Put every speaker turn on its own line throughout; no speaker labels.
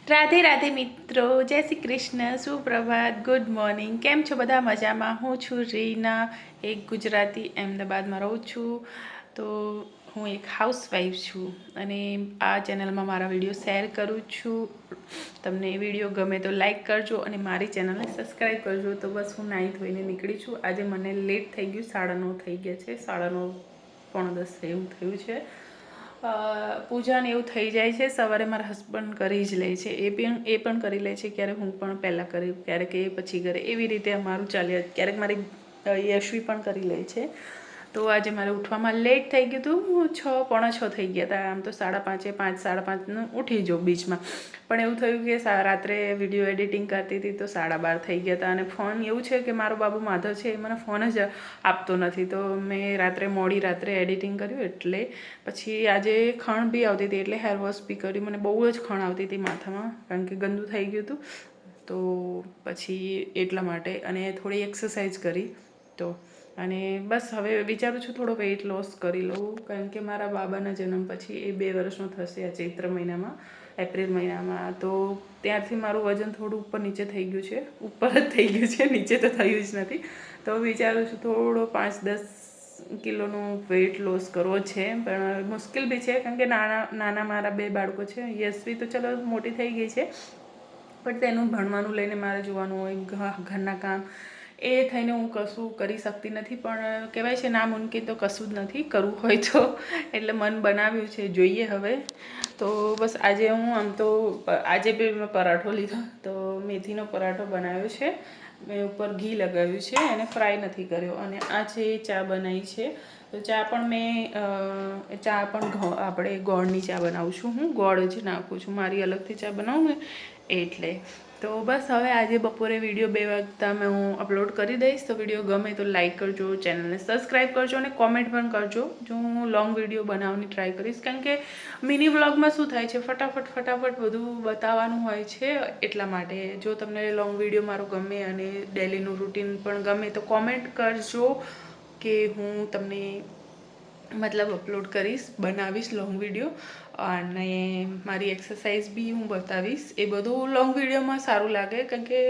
રાધે રાધે મિત્રો, જય Shri Krishna, સુપ્રભાત, good morning. કેમ છો બધા? મજામાં? હું છું રીના, એક ગુજરાતી, અમદાવાદમાં રહું છું. તો હું એક હાઉસવાઈફ છું અને આ ચેનલમાં મારા વિડીયો શેર કરું છું. તમને એ વિડીયો ગમે તો લાઈક કરજો અને મારી ચેનલને સબસ્ક્રાઈબ કરજો. તો બસ હું નાહી ધોઈને નીકળી છું. આજે મને લેટ થઈ ગયું, 9:30 થઈ ગયા છે, 9:45 એવું થયું છે. પૂજાને એવું થઈ જાય છે. સવારે મારા હસબન્ડ કરી જ લે છે, એ પણ કરી લે છે. ક્યારેક હું પણ પહેલાં કરી, ક્યારેક એ પછી કરે, એવી રીતે અમારું ચાલ્યા. ક્યારેક મારી યશવી પણ કરી લે છે. તો આજે મારે ઉઠવામાં લેટ થઈ ગયું હતું, 6:45 થઈ ગયા હતા. આમ તો 5:30, 5:30 ઉઠી જાઉં બીચમાં, પણ એવું થયું કે રાત્રે વિડીયો એડિટિંગ કરતી હતી તો 12:30 થઈ ગયા હતા. અને ફોન એવું છે કે મારો બાબુ માધવ છે, એ મને ફોન જ આપતો નથી. તો મેં મોડી રાત્રે એડિટિંગ કર્યું. એટલે પછી આજે ખણ બી આવતી હતી, એટલે હેર વોશ બી કર્યું. મને બહુ જ ખણ આવતી હતી માથામાં, કારણ કે ગંદુ થઈ ગયું હતું. તો પછી એટલા માટે, અને થોડી એક્સરસાઇઝ કરી. તો અને બસ હવે વિચારું છું થોડો વેઇટ લોસ કરી લઉં, કારણ કે મારા બાબાના જન્મ પછી એ 2 વર્ષનો થશે આ ચૈત્ર મહિનામાં, એપ્રિલ મહિનામાં. તો ત્યારથી મારું વજન થોડું ઉપર નીચે થઈ ગયું છે. ઉપર જ થઈ ગયું છે, નીચે તો થયું જ નથી. તો વિચારું છું થોડો 5-10 કિલોનું વેઇટ લોસ કરવો છે, પણ મુશ્કેલ બી છે, કારણ કે નાના મારા 2 બાળકો છે. યશવી તો ચલો મોટી થઈ ગઈ છે, પણ તેનું ભણવાનું લઈને મારે જોવાનું હોય, ઘરના કામ, એ થઈને હું કશું કરી શકતી નથી. પણ કહેવાય છે નામુમકિન તો કશું જ નથી, કરવું હોય તો. એટલે મન બનાવ્યું છે, જોઈએ હવે. તો બસ આજે હું આમ તો આજે બી મેં પરાઠો લીધો, તો મેથીનો પરાઠો બનાવ્યો છે. મેં ઉપર ઘી લગાવ્યું છે, એને ફ્રાય નથી કર્યો. અને આ છે ચા બનાવી છે. તો ચા પણ આપણે ગોળની ચા બનાવું છું. હું ગોળ જ નાખું છું, મારી અલગથી ચા બનાવું ને એટલે. તો બસ હવે આજે બપોરે વિડીયો 2 વાગતા હું અપલોડ કરી દઈશ. તો વિડીયો ગમે તો લાઈક કરજો, ચેનલને સબસ્ક્રાઈબ કરજો અને કોમેન્ટ પણ કરજો. જો હું લોંગ વિડીયો બનાવવાની ટ્રાય કરીશ, કારણ કે મિની વ્લોગમાં શું થાય છે, ફટાફટ બધું બતાવવાનું હોય છે. એટલા માટે જો તમને લોંગ વિડીયો મારો ગમે અને ડેલીનું રૂટીન પણ ગમે તો કોમેન્ટ કરજો, કે હું તમને મતલબ અપલોડ કરીશ, બનાવીશ લોંગ વિડીયો. અને મારી એક્સરસાઇઝ બી હું બતાવીશ. એ બધું લોંગ વિડીયોમાં સારું લાગે, કારણ કે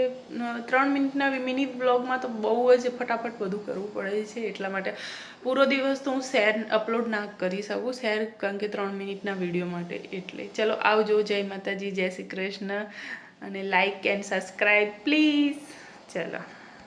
3 મિનિટના મિની વ્લોગમાં તો બહુ જ ફટાફટ બધું કરવું પડે છે. એટલા માટે પૂરો દિવસ તો હું અપલોડ ના કરી શકું, કારણ કે 3 મિનિટના વિડીયો માટે. એટલે ચલો આવજો, જય માતાજી, જય શ્રી કૃષ્ણ, અને લાઈક એન્ડ સબસ્ક્રાઈબ પ્લીઝ. ચલો.